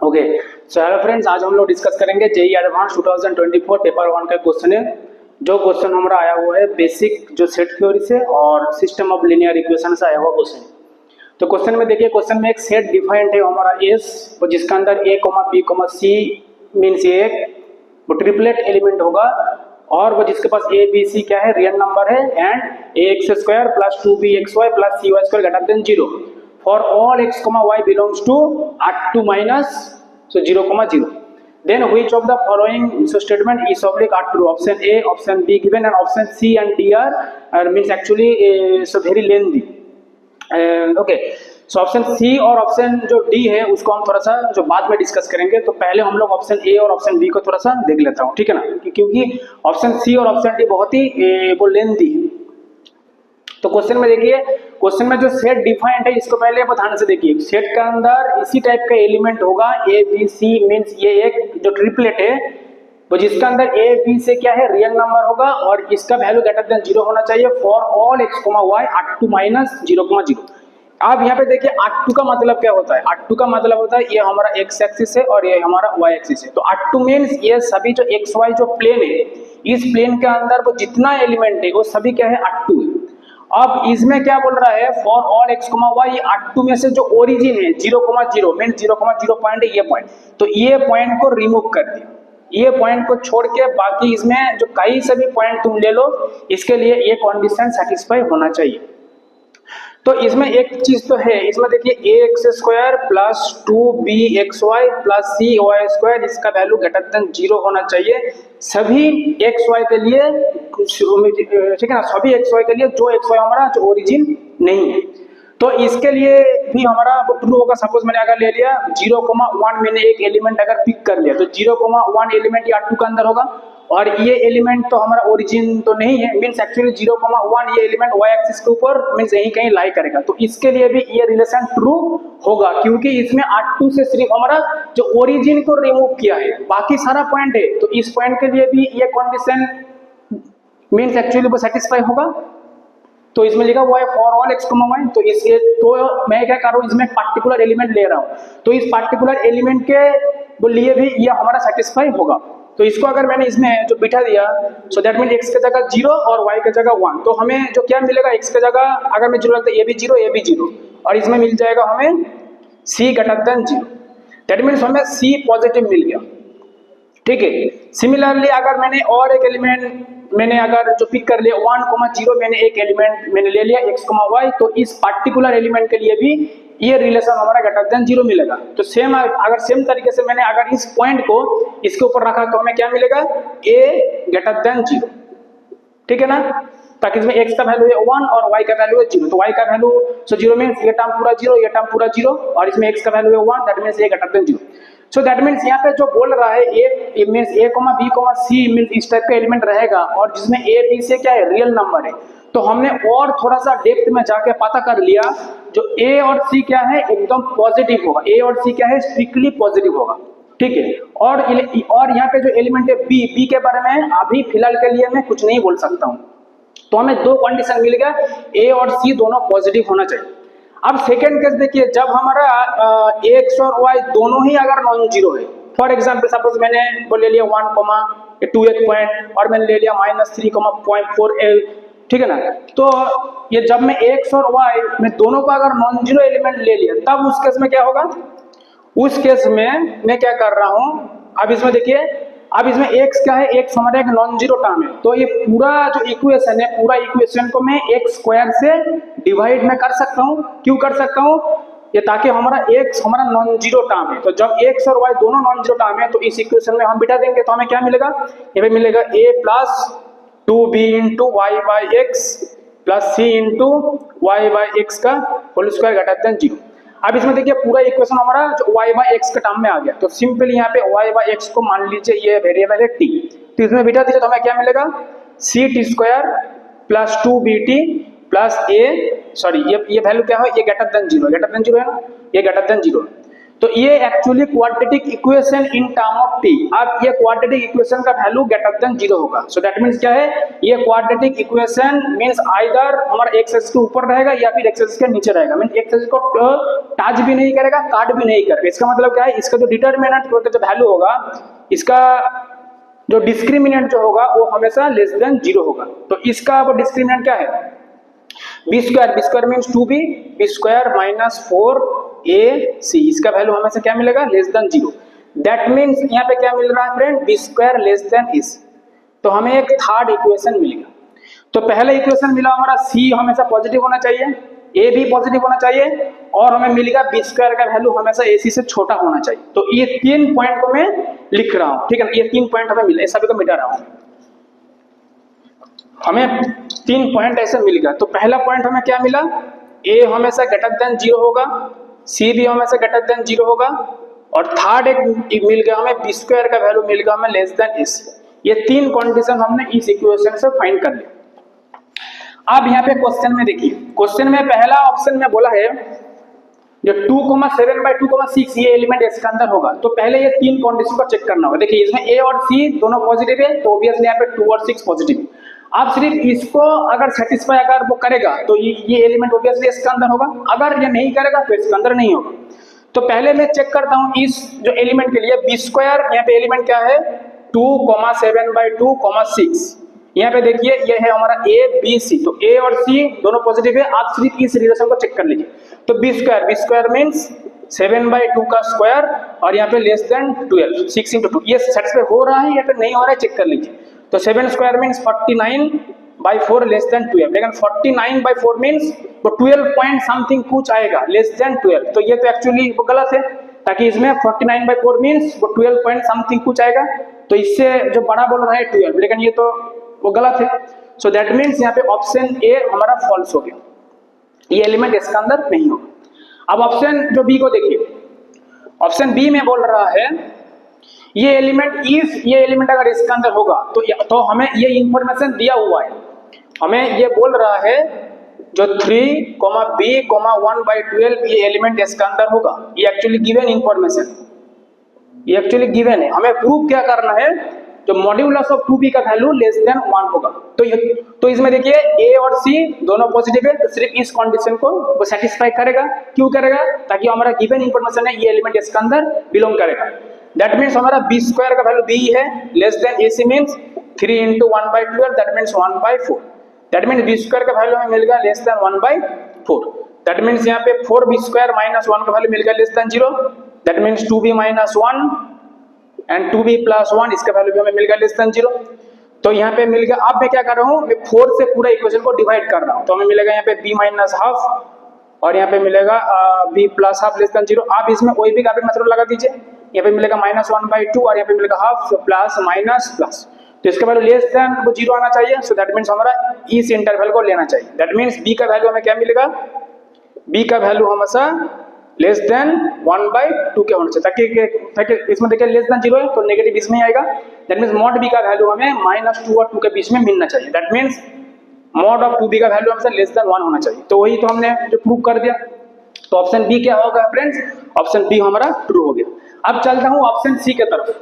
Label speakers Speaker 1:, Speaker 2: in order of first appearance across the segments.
Speaker 1: Okay, so hello friends, आज हम लोग डिस्कस करेंगे जेईई एडवांस 2024 पेपर 1 का क्वेश्चन है। जो क्वेश्चन हमारा आया हुआ है बेसिक जो सेट थ्योरी से और सिस्टम ऑफ लीनियर इक्वेशन से आया हुआ क्वेश्चन। तो क्वेश्चन में देखिए, क्वेश्चन में एक सेट डिफाइंड है हमारा एस, और जिसका अंदर A comma B comma C means ये एक वो ट्रिपलेट एलिमेंट होगा, और वो जिसके पास ए बी सी क्या है, रियल नंबर है, and A x square plus 2b(xy) plus cy square greater than 0 for all x comma y belongs to R2 minus 0,0. Then which of the following statement is oblique R2? Option A, option B given, and option C and D are means actually so very lengthy. Okay, so option C और option जो D है उसको हम थोड़ा सा जो बाद में डिस्कस करेंगे। तो पहले हम लोग ऑप्शन ए और ऑप्शन बी को थोड़ा सा देख लेता हूँ, ठीक है ना, क्योंकि ऑप्शन सी और ऑप्शन डी बहुत ही वो लेंथी है। तो क्वेश्चन में देखिए, क्वेश्चन में जो सेट डिफाइंड है इसको पहले आप ध्यान से देखिए। सेट के अंदर इसी टाइप का एलिमेंट होगा ए बी सी मीन्स ये एक जो ट्रिपलेट है वो जिसका अंदर ए बी से क्या है, रियल नंबर होगा, और इसका वैल्यू ग्रेटर देन 0 होना चाहिए for all x, y R2 minus 0,0। अब यहाँ पे देखिए R2 का मतलब क्या होता है। R2 का मतलब होता है ये हमारा x एक्सिस है और ये हमारा y एक्सिस है। तो R2 मीन्स ये सभी जो x y जो प्लेन है, इस प्लेन के अंदर वो जितना एलिमेंट है वो सभी क्या है, R2 है। अब इसमें क्या बोल रहा है, for all x, y R2 में से जो ओरिजिन है 0,0 मीन 0,0 पॉइंट है, ये पॉइंट, तो ये पॉइंट को रिमूव कर दिया। ये पॉइंट को छोड़ के बाकी इसमें जो कई सभी पॉइंट तुम ले लो, इसके लिए ये कंडीशन सेटिस्फाई होना चाहिए। तो इसमें एक चीज तो है, इसमें देखिए A x square plus 2b(xy) plus cy square, इसका वैल्यू ग्रेटर देन 0 होना चाहिए सभी xy के लिए, ठीक है ना, सभी xy के लिए जो xy हमारा जो ओरिजिन नहीं है। तो इसके लिए भी हमारा ट्रू होगा। सपोज मैंने अगर ले लिया 0,1, मैंने एक एलिमेंट अगर पिक कर लिया तो 0,1 एलिमेंट R2 का अंदर होगा, और ये एलिमेंट तो हमारा ओरिजिन तो नहीं है, मींस एक्चुअली 0,1 ये एलिमेंट y एक्सिस के ऊपर मींस यहीं कहीं लाई करेगा। तो इसके लिए भी ये रिलेशन ट्रू होगा, क्योंकि इसमें R2 से सिर्फ हमारा जो ओरिजिन को रिमूव किया है, बाकी सारा पॉइंट है। तो इस पॉइंट के लिए भी ये कंडीशन मींस एक्चुअली वो सेटिस्फाई होगा। तो इसमें लिखा हुआ है फॉर ऑल x, y। तो इसके तो मैं क्या कर रहा हूँ, इसमें पार्टिकुलर एलिमेंट ले रहा हूँ, तो इस पार्टिकुलर एलिमेंट के वो लिए भी ये हमारा सेटिस्फाई होगा। तो इसको अगर मैंने इसमें जो बिठा दिया, सो दैट मीन x के जगह 0 और y के जगह 1, तो हमें जो क्या मिलेगा, x के जगह अगर मैं 0 रखता हूँ, ये भी 0 ये भी 0, और इसमें मिल जाएगा हमें c greater than 0। That means हमें c पॉजिटिव मिल गया, ठीक है। सिमिलरली अगर मैंने और एक एलिमेंट मैंने अगर जो पिक कर लिया 1,0, मैंने एक एलिमेंट मैंने ले लिया x, y, तो इस पार्टिकुलर एलिमेंट के लिए भी ये रिलेशन हमारा ग्रेटर देन 0 मिलेगा। तो सेम अगर सेम तरीके से मैंने अगर इस पॉइंट को इसके ऊपर रखा तो हमें क्या मिलेगा, a ग्रेटर देन 0, ठीक है ना, ताकि इसमें x का वैल्यू है 1 और y का वैल्यू है 0। तो y का वैल्यू सो 0 मींस ये टर्म पूरा 0, ये टर्म पूरा 0, और इसमें x का वैल्यू है 1, that means a greater than 0। So that means यहाँ पे जो बोल रहा है A means a, b, c means इस टाइप का एलिमेंट रहेगा, और जिसमें a, b से क्या है, रियल नंबर है। तो हमने और थोड़ा सा डेप्थ में जाके पता कर लिया, जो a और c क्या है, एकदम पॉजिटिव होगा। a और c क्या है, स्ट्रिक्टली पॉजिटिव होगा, ठीक है। और यहाँ पे जो एलिमेंट है b के बारे में अभी फिलहाल के लिए मैं कुछ नहीं बोल सकता हूँ। तो हमें दो कंडीशन मिल गया, a और c दोनों पॉजिटिव होना चाहिए। अब सेकेंड केस देखिए, जब हमारा x और y दोनों ही अगर नॉन जीरो है, फॉर एग्जाम्पल सपोज मैंने वो ले लिया 1,2 पॉइंट, और मैंने ले लिया -3,4, ठीक है ना। तो ये जब मैं x और y में दोनों का अगर नॉन जीरो एलिमेंट ले लिया, तब उस केस में क्या होगा, उस केस में मैं क्या कर रहा हूं, अब इसमें देखिए, अब इसमें x क्या है, x हमारा एक नॉन जीरो टर्म है। तो ये पूरा जो इक्वेशन है, पूरा इक्वेशन को मैं x स्क्वायर से डिवाइड में कर सकता हूँ। क्यों कर सकता हूँ, ये ताकि हमारा x हमारा नॉन जीरो टर्म है। तो जब x और y दोनों नॉन जीरो टर्म है, तो इस इक्वेशन में हम बिठा देंगे, तो हमें क्या मिलेगा, ये पे मिलेगा a plus 2b into Y by X plus c into Y by X का होल स्क्वायर ग्रेटर देन 0। अब इसमें देखिए पूरा इक्वेशन हमारा जो y बाई एक्स के टर्म में आ गया। तो सिंपली यहाँ पे y बाई एक्स को मान लीजिए ये वेरिएबल है t, तो इसमें बिठा दीजिए, तो हमें क्या मिलेगा, ct square plus 2bt plus a, sorry ये वैल्यू क्या है, ये ग्रेटर देन 0, ग्रेटर देन 0 है ना, ये ग्रेटर देन 0। तो ये actually quadratic equation in term of T. अब ये क्वाड्रेटिक इक्वेशन का वैल्यू ग्रेटर देन 0 होगा। सो दैट मींस क्या है, ये क्वाड्रेटिक इक्वेशन मींस आइदर हमारा एक्स एक्सिस के ऊपर रहेगा या फिर एक्स एक्सिस के नीचे रहेगा। मींस एक्स एक्सिस को टच भी नहीं करेगा, काट भी नहीं करेगा। इसका मतलब क्या है, इसका जो डिटरमिनेंट जो वैल्यू होगा, इसका जो डिस्क्रिमिनेंट जो होगा वो हमेशा लेस देन 0 होगा। तो इसका वो डिस्क्रिमिनेंट क्या है, B square means 2b, B square minus 4ac, इसका वैल्यू हमेशा क्या मिलेगा, लेस देन 0। दैट मीन्स यहाँ पे क्या मिल रहा है friend, B square less than is. तो हमें एक थर्ड इक्वेशन मिलेगा। तो पहला इक्वेशन मिला हमारा c हमेशा पॉजिटिव होना चाहिए, a भी पॉजिटिव होना चाहिए, और हमें मिलेगा बी स्क्वायर का वैल्यू हमेशा ac से छोटा होना चाहिए। तो ये 3 पॉइंट को मैं लिख रहा हूँ, ठीक है ना, ये 3 पॉइंट हमें मिला, सभी को मिटा रहा हूँ, हमें 3 पॉइंट ऐसे मिल गया। तो पहला पॉइंट हमें क्या मिला, a हमेशा ग्रेटर देन 0 होगा, c भी हमेशा ग्रेटर देन 0 होगा, और थर्ड एक मिल गया हमें बी स्क्वायर का वैल्यू मिल गया हमें लेस देन इस। ये 3 कंडीशन हमने इस इक्वेशन से फाइंड कर लिया। अब यहाँ पे क्वेश्चन में देखिए, क्वेश्चन में पहला ऑप्शन में बोला है जो 2,7/2,6 ये एलिमेंट इसके अंदर होगा। तो पहले ये 3 कंडीशन को चेक करना होगा। देखिए इसमें a और c दोनों पॉजिटिव है, तो ऑब्वियसली यहाँ पे 2 और 6 पॉजिटिव है। आप सिर्फ इसको अगर सेटिस्फाई अगर वो करेगा तो ये एलिमेंट ऑब्वियसली इसके अंदर होगा, अगर ये नहीं करेगा तो इसके अंदर नहीं होगा। तो पहले मैं चेक करता हूँ इस जो एलिमेंट के लिए बी स्क्वायर, यहाँ पे एलिमेंट क्या है 2,7/2,6। यहाँ पे देखिए ये है हमारा a b c, तो a और c दोनों पॉजिटिव है। आप सिर्फ इस रिलेशन को चेक कर लीजिए। तो बी स्क्वायर मीन्स 7/2 का स्क्वायर, और यहाँ पे लेस देन 12, 6 × 2, ये सेटिस्फाई हो रहा है या फिर नहीं हो रहा है चेक कर लीजिए। तो 7 स्क्वायर मीन्स 49/4 लेस देन 12, लेकिन 49/4 मीन्स तो 12 पॉइंट समथिंग कुछ आएगा लेस देन 12, तो ये तो एक्चुअली वो गलत है, ताकि इसमें 49/4 मीन्स वो 12 पॉइंट समथिंग कुछ आएगा, तो इससे जो बड़ा बोल रहा है 12, लेकिन ये तो वो गलत है। सो दैट मीन्स यहाँ पे ऑप्शन ए हमारा फॉल्स हो गया, ये एलिमेंट इसके अंदर नहीं होगा। अब ऑप्शन जो बी को देखिए, ऑप्शन बी में बोल रहा है ये एलिमेंट अगर इसके अंदर होगा तो हमें ये इंफॉर्मेशन दिया हुआ है, हमें ये बोल रहा है जो 3, b, 1/12 ये एलिमेंट इसके अंदर होगा। ये एक्चुअली गिवन इंफॉर्मेशन, ये एक्चुअली गिवन है। हमें प्रूव क्या करना है, जो मॉड्यूलस ऑफ 2b का वैल्यू लेस देन 1 होगा। तो इसमें देखिए a और c दोनों पॉजिटिव है, तो सिर्फ इस कंडीशन को वो सेटिस्फाई करेगा। क्यों करेगा, ताकि हमारा गिवन इंफॉर्मेशन है ये एलिमेंट इसके अंदर बिलोंग करेगा। दैट मीन्स हमारा बी स्क्वायर का वैल्यू b है, less than ac means 3 × 1/12, that means 1/4। That means B square का वैल्यू हमें मिल गया लेस देन 1/4। दैट मीन्स यहाँ पे 4b² माइनस 1 का वैल्यू मिल गया less than 0, that means 2b - 1 and 2b + 1, इसका वैल्यू भी हमें मिल गया लेस देन 0। तो यहाँ पे मिल गया। अब मैं क्या कर रहा हूँ, मैं 4 से पूरा इक्वेशन को डिवाइड कर रहा हूँ, तो हमें मिलेगा यहाँ पे b - ½ और यहाँ पे मिलेगा b + ½ लेस देन 0। आप इसमें कोई भी कार्बन मेथड लगा दीजिए, यहाँ पे मिलेगा -1/2 और यहाँ पे मिलेगा ½ प्लस माइनस प्लस, तो इसका वैल्यू लेस देन 0 आना चाहिए। सो दैट मीन्स हमारा इस इंटरवल को लेना चाहिए। दैट मीन्स b का वैल्यू हमें क्या मिलेगा, b का वैल्यू हमेशा लेस देन 1/2 के होना चाहिए, ताकि इसमें देखिए लेस देन 0 है तो नेगेटिव इसमें आएगा। दैट मीन्स मॉड b का वैल्यू हमें -2 और 2 के बीच में मिलना चाहिए। That means mod of 2b का वैल्यू हमेशा लेस देन 1 होना चाहिए। तो वही तो हमने जो प्रूव कर दिया। तो ऑप्शन बी क्या होगा फ्रेंड्स, ऑप्शन बी हमारा ट्रू हो गया। अब चलता हूं ऑप्शन सी के तरफ,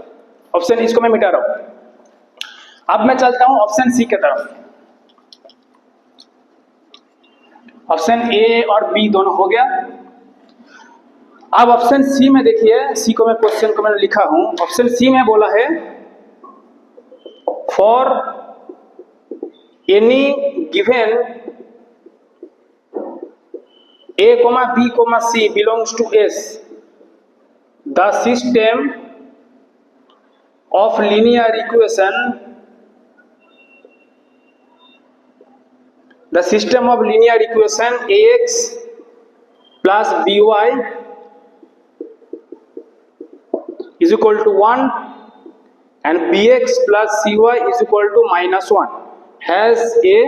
Speaker 1: ऑप्शन इसको मैं मिटा रहा हूं। अब मैं चलता हूं ऑप्शन सी के तरफ। ऑप्शन ए और बी दोनों हो गया। अब ऑप्शन सी में देखिए, सी को मैं क्वेश्चन को मैंने लिखा हूं। ऑप्शन सी में बोला है for any given a, b, c belongs to S, the system of linear equation, ax plus by is equal to 1 and bx plus cy is equal to -1 has a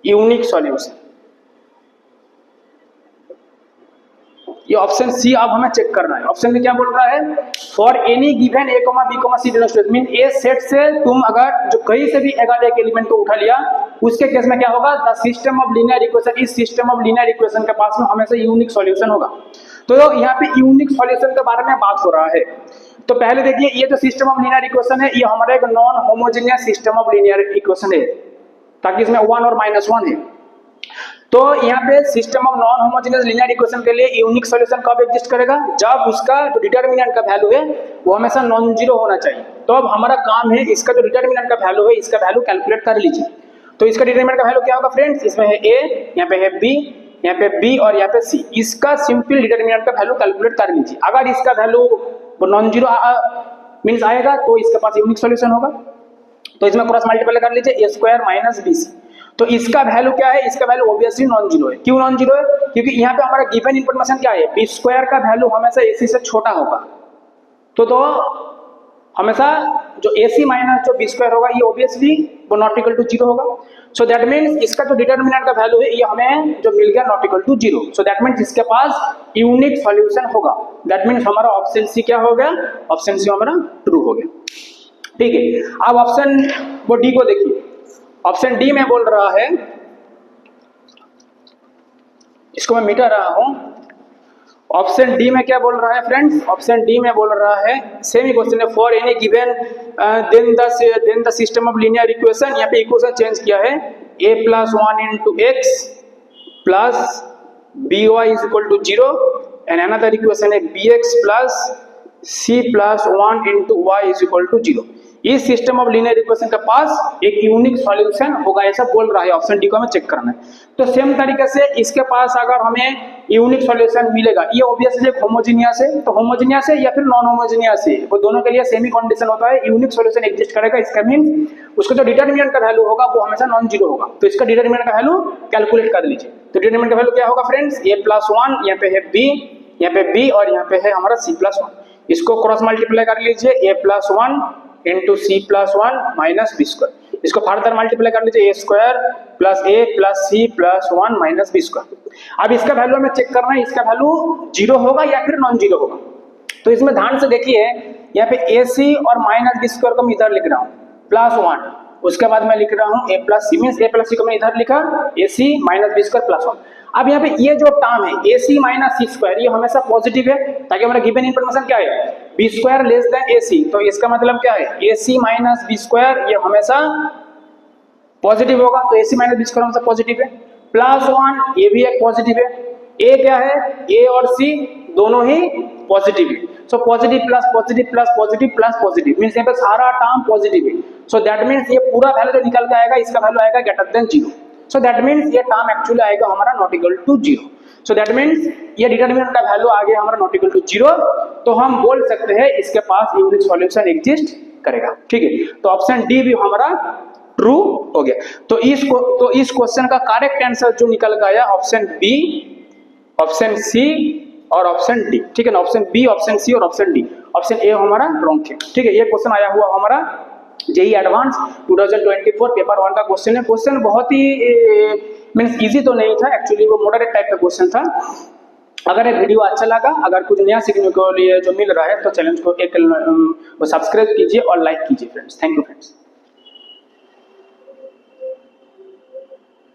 Speaker 1: unique solution। ये option C अब हमें check करना है। Option में क्या बोल रहा है, for any given a, b, c belongs to mean a set से तुम अगर जो कहीं से भी अगर एक एलिमेंट को उठा लिया उसके केस में क्या होगा, the system of linear equation, इस सिस्टम ऑफ लीनियर इक्वेशन के पास में हमेशा यूनिक सॉल्यूशन होगा। तो यहाँ पे यूनिक सॉल्यूशन के बारे में बात हो रहा है। तो पहले देखिए, ये जो सिस्टम ऑफ लीनियर इक्वेशन है, ये हमारा एक non homogeneous system of linear equation है, ताकि इसमें 1 और -1 है। तो यहाँ पे system of non homogeneous linear equation के लिए यूनिक सॉल्यूशन कब एग्जिस्ट करेगा, जब उसका जो डिटर्मिनेंट का वैल्यू है वो हमेशा नॉन जीरो होना चाहिए। तो अब हमारा काम है, इसका जो डिटर्मिनेंट का वैल्यू है, इसका वैल्यू कैलकुलेट कर लीजिए। तो इसका डिटर्मिनेंट का वैल्यू क्या होगा फ्रेंड्स, इसमें है a, यहाँ पे है b, यहाँ पे b और यहाँ पे c। इसका सिंपल डिटर्मिनेंट का वैल्यू कैलकुलेट कर लीजिए। अगर इसका वैल्यू नॉन जीरो मीन्स आएगा तो इसके पास यूनिक सॉल्यूशन होगा। तो इसमें क्रॉस मल्टीप्लाई कर लीजिए, a स्क्वायर माइनस bc। तो इसका वैल्यू क्या है, इसका वैल्यू ऑब्वियसली नॉन जीरो है। क्यों नॉन जीरो है, क्योंकि यहाँ पे हमारा गिवन इंफॉर्मेशन क्या है, बी स्क्वायर का वैल्यू हमेशा ac से छोटा होगा। तो हमेशा जो ac माइनस जो बी स्क्वायर होगा, ये ऑब्वियसली वो नॉट इक्वल टू जीरो होगा। सो दैट मीन्स इसका जो डिटर्मिनेंट का वैल्यू है, ये हमें जो मिल गया not equal to zero. So that means इसके पास यूनिक सॉल्यूशन होगा। दैट मीन्स हमारा ऑप्शन सी क्या हो गया, ऑप्शन सी हमारा ट्रू हो गया। ठीक है, अब ऑप्शन वो डी को देखिए। ऑप्शन डी में बोल रहा है, इसको मैं मिटा रहा हूं। ऑप्शन डी में क्या बोल रहा है फ्रेंड्स, ऑप्शन डी में बोल रहा है सेम ही क्वेश्चन है, for any given then the system of linear equation. यहाँ पे इक्वेशन चेंज किया है, a + 1 × x plus by is equal to 0 and another equation है bx plus c + 1 × y is equal to 0। इस सिस्टम ऑफ लीनियर इक्वेशन के पास एक unique solution होगा, ऐसा बोल रहा है। ऑप्शन डी को हमें चेक करना है। तो सेम तरीके से इसके पास अगर हमें यूनिक सॉल्यूशन मिलेगा, ये ऑब्वियसली एक होमोजेनियस है, तो होमोजेनियस है या फिर नॉन होमोजेनियस है, वो दोनों के लिए सेम ही कंडीशन होता है, यूनिक सॉल्यूशन एग्जिस्ट करेगा। इसका मींस उसका जो डिटर्मिनेंट का वैल्यू होगा वो हमेशा नॉन जीरो होगा। तो इसका डिटर्मिनेंट का वैल्यू कैलकुलेट कर लीजिए। तो डिटर्मिनेंट का वैल्यू क्या होगा फ्रेंड्स, a + 1, यहाँ पे है b, यहाँ पे b और यहाँ पे है हमारा c + 1। इसको क्रॉस मल्टीप्लाई कर लीजिए, a + 1 × c + 1 minus b square. इसको फर्दर मल्टीप्लाई कर लीजिए, a square plus a plus c + 1 minus b square. अब इसका वैल्यू हमें चेक करना है, इसका वैल्यू जीरो होगा या फिर नॉन जीरो होगा। तो इसमें ध्यान से देखिए, यहाँ पे ac और माइनस b स्क्वायर को मैं इधर लिख रहा हूँ +1, उसके बाद मैं लिख रहा हूँ a + c, means a + c को मैं इधर लिखा ac माइनस b स्क्वायर +1। अब यहाँ पे ये जो टर्म है ac माइनस c स्क्वायर, ये हमेशा पॉजिटिव है, ताकि हमारा गिवन इंफॉर्मेशन क्या है, b square less than ac। तो इसका मतलब क्या है, ac माइनस b स्क्वायर ये हमेशा पॉजिटिव होगा। तो ac माइनस b स्क्वायर हमेशा पॉजिटिव है। +1 ये भी एक पॉजिटिव है। a क्या है, a और c दोनों ही पॉजिटिव है। So positive plus positive plus positive plus positive means यहाँ पे सारा टर्म पॉजिटिव है। सो दैट मींस ये पूरा वैल्यू जो निकल के आएगा, इसका वैल्यू आएगा greater than 0। So that means ये टर्म एक्चुअली आएगा हमारा not equal to 0। So that means ये डिटरमिनेंट का वैल्यू आ गया हमारा नॉट इक्वल टू 0। तो हम बोल सकते हैं इसके पास यूनिक सॉल्यूशन एग्जिस्ट करेगा। ठीक है, तो ऑप्शन डी भी हमारा ट्रू हो गया। तो इस क्वेश्चन का करेक्ट आंसर जो निकल के आया, ऑप्शन बी, ऑप्शन सी और ऑप्शन डी। ठीक है ना, ऑप्शन बी, ऑप्शन सी और ऑप्शन डी। ऑप्शन ए हमारा रॉन्ग है। ठीक है, ये क्वेश्चन आया हुआ हमारा जेईई एडवांस 2024 पेपर 1 का क्वेश्चन है। क्वेश्चन बहुत ही मींस इजी तो नहीं था, एक्चुअली वो मॉडरेट टाइप का क्वेश्चन था। अगर ये वीडियो अच्छा लगा, अगर कुछ नया सीखने को लिए जो मिल रहा है, तो चैनल को एक सब्सक्राइब कीजिए और लाइक कीजिए फ्रेंड्स। Thank you friends.